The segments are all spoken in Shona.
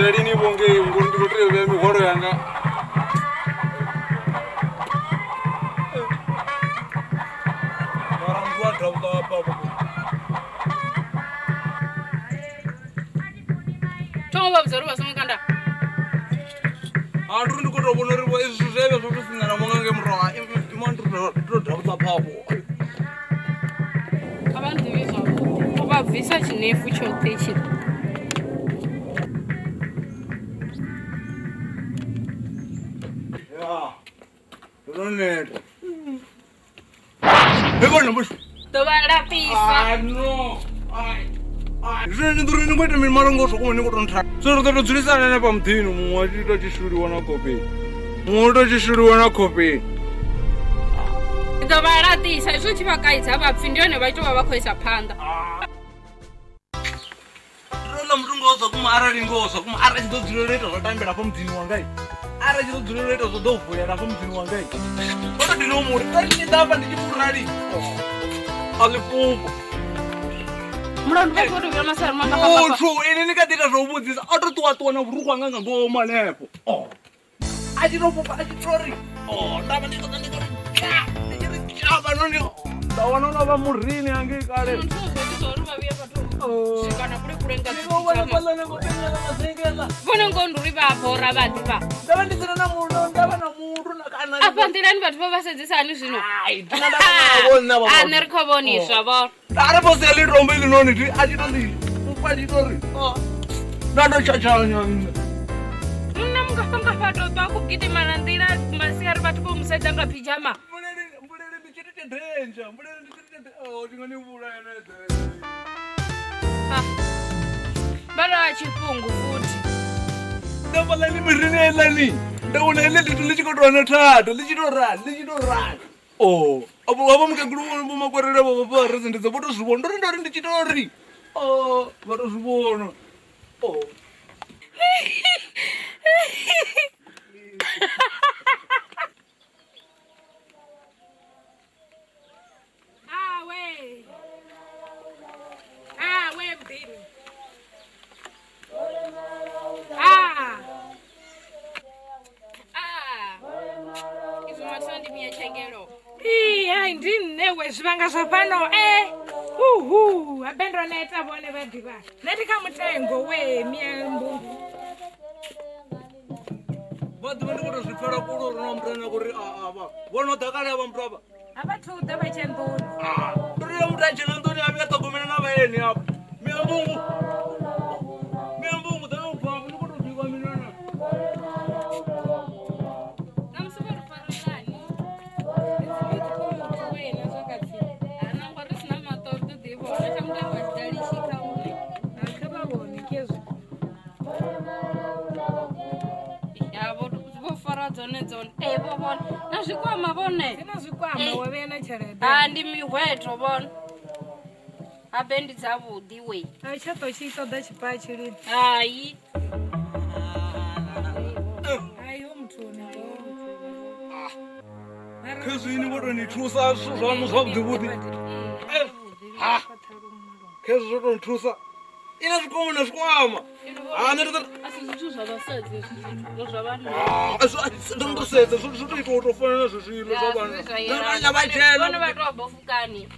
Ini bonge ngundu rotri be mi horo yanga orang tua dawda apa Tsho babzaru basumkanda Andru ndiko robonori bo isu zebe sokusina monga ngemro imandu dawda phapo abantu bizwa ubavisa chinefu chotechi Tobara pisa. No. Zweni nduri ngwete mi marongo sokuma ni kutontra. Soro to dzirisana ne pamthini mumwe to chishuri wana kopi. Mumwe chishuri wana kopi. Tobara tisa zvichi vakaidza vapfi ndione vaitova vakhoisa phanda. Rona mutungoza kumara ringoza kumara chidodziroreta zvotambira pamthini wangai. Ara chidodziroreta zvodovhuyera pamthini wangai. Oto ndinomuri tani ndava ndichipurari. Alipupu. Murandu vakuti vyamasari mama. Oh, Tsho, ini nikatita zvobudzisa. Atotwatwana vurukwa nganga ngoma nepo. Oh. Achinopopa achitori. Oh, ndava ndikona ndikona. Ndichirichava noni. Ndawana va murini yange kare. Oh. Sikana kuri kurenga. Ndova pala ngotengela mazengela. Vone ngonduri vapora vadiva. Ndava ndisina na munhu, ndava na munhu nakana. Apa ndirani vathu vavasedzisani zvino? Ai, ndinada kuona baba. Ani rikhovoniswa vo. Aripo seli rombe linoni ti achitori. Upachitori. Oh. Nado chachanya. Mna mukafanga pato pakugidimana ndira masiyari vathu vomusedza nga pijama. Mbulele ndichitite danger. Mbulele ndichitite oh ndinganivula yanede. Bara chipungu futhi. Ndabala ni mirini elani. Ndawona ele litu lichikotwana thato lichitorani. Oh, abo mukagulu bomakwerera baba residents boto zibona ndori ndichitori. Oh, boto zibona. Oh. We mbini. Izo masandi miyachengero. Hai ndinewe zvivanga zvapano abendwa neta vone vadiva neti kamutengo wemiyambu Vadi vandikuti zvipfara kulo rinomurana kuri ava vonodhakale ava mntu ava avatudza vachendoni ndoriyo mntu ni hapo. Miambungu. Miambungu tano kwa hapo niko tukiwa minana. Namsubiri farangani. Nizidi kwa wewe na wakati. Ana kwa sina matoto divo. Nashamta wasdali shika ule. Akaba bone kezo. Yabo kufara zone. Bobon. Nashikwama bone. Sina zikwama wewe na chere. Ndi mihweto bona. Abendi dzavudi we. Achato chito da chipachiri. Hayi. Ayo mtuni. Khezwini kodwa nithusa zami zwabudi. Ha. Khezwo ndo nithusa. Ina zikomo nasikwama. Nenda Asizithu zabasadzi zvabantu. ndo sedza zvotoita utofanana zvezvilo zvavanhu. Navachena. Vona vatobofukani.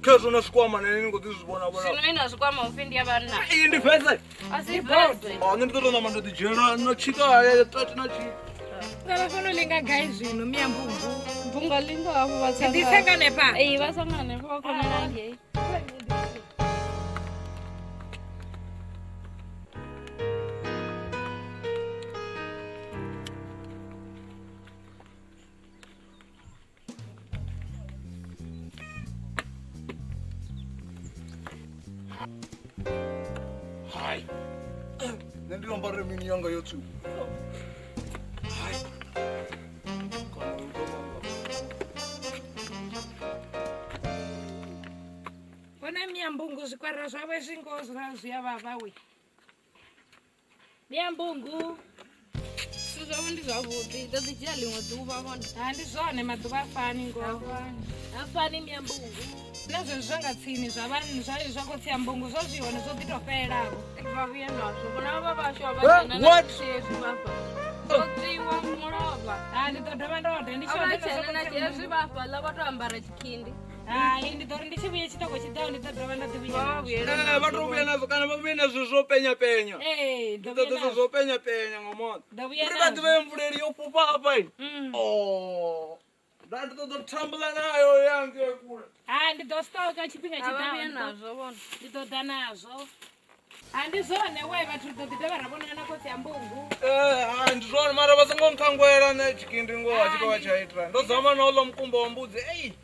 Khezwo nasikwama neni ngodzizvibona bona. Zvinoina zvikwama ufindi yavanna. Iyi ndi vhese. Asivhese. Ndinototona mandotijera nachika haya tati nachika. Ngala fono linga gai zvino miambungu. Bunga linga hapo vatsanga. Ndisangane pa. Vasangane pa kona nange. Hai. Nendinombare mini yanga yotsu. Hai. Bona miambungu zvikwara zvave zvingozva zviya baba we. Miambungu. Sizvamundi zvavudi. Ndodzichira limwe dhuva vona. Handizvone maduva afani ngova. Afani miambungu. Nazvo zvangatsini zvavanhu zvakotsiya mbungu zozviona zvoditoperawo. Vavuya nazvo. Vona vavasho What? zvivapa. Zodziwa mulova. Nditodhova ndodha Avachena nachera zvivapa lavatoambara chikindi. nditori ndichivuye chitoko chidao nditodhova ndativuya. Vatovuya nazvo kana vavuye nazvo zvopenya-penya. ndovuyazvo Zvopenya-penya ngomona. Rikati vemvureri yopupa apa iyi. Ndanditototambula nayo yange kule. nditostoka chipinga Avavuya chidao nazvo vona. nditodha nazvo. Handizvone we vathu nditodhidava rabonana kotsiya mbungu. Handizvoni mara vasangongangwera nechikindi ngova chikova chaitira. Ndozama nolo mukumba wambudzi.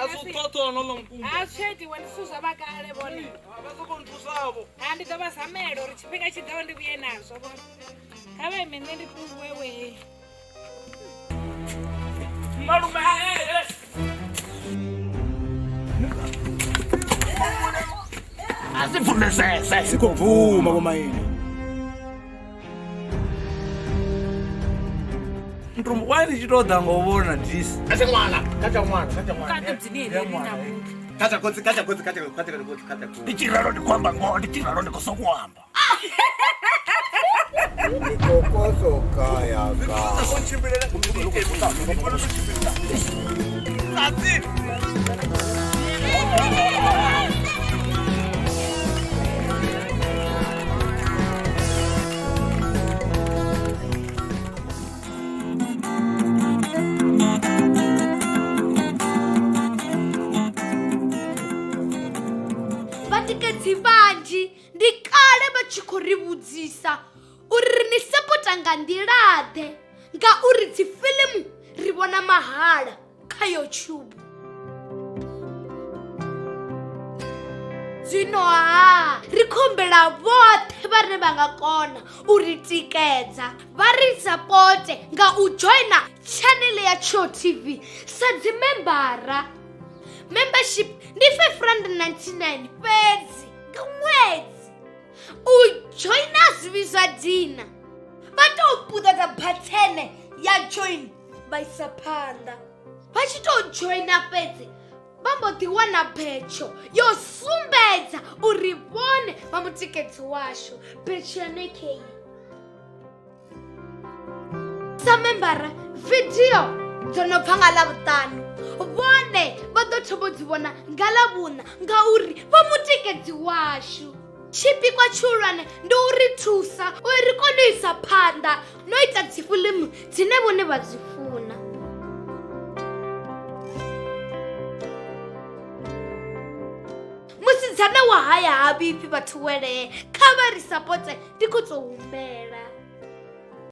Asutotona nolo mukumba. Asveti wandisuza vakale vone. Vasakontusavo. Nditova zamelo uri chipinga chidao ndivuye nazvo vone. Kave mene ndituwewe. Malume, asifundisese sikuvuma kumayini. Ntombi wani chitoda ngovona disi. Kacha mwana. Ndichiraro ndikwamba ngo, ndichiraro ndikosokuhamba. Kokoso kaya ka. Vatikadzi vanji ndikale vachikorivudzisa uri ni sapota nga nḓilaḓe ngauri dzifilimu ri vhona mahala kha YouTube. Zwino ri khombela vhoṱhe vhane vha nga kona u ri tikedza vha ri sapote nga u joina channel ya Tsho TV sa dzimembara. Membership ndi R599 fhedzi nga ṅwedzi. U joina zwivhi zwa dina vha tou puṱedza bhathene ya join vha isa phanḓa. Vha tshi tou joina fhedzi vha mbo ḓi wana betsho yo sumbedza uri vhone vha mutikedzi washu. Betsho ya nekheyi sa membara video dzo no bva nga Ḽavhuṱanu vhone vha ḓo thoma dzi vhona nga Ḽavhuṋa ngauri vha mutikedzi washu. Tshipikwa tshihulwane ndi u ri thusa uri ri kone u isa phanḓa no ita dzifilimu dzine vhone vha dzi funa. Musi mudzana wa haya ha vhipfi vhathu wele kha vha ri sapote ndi khou tou humbela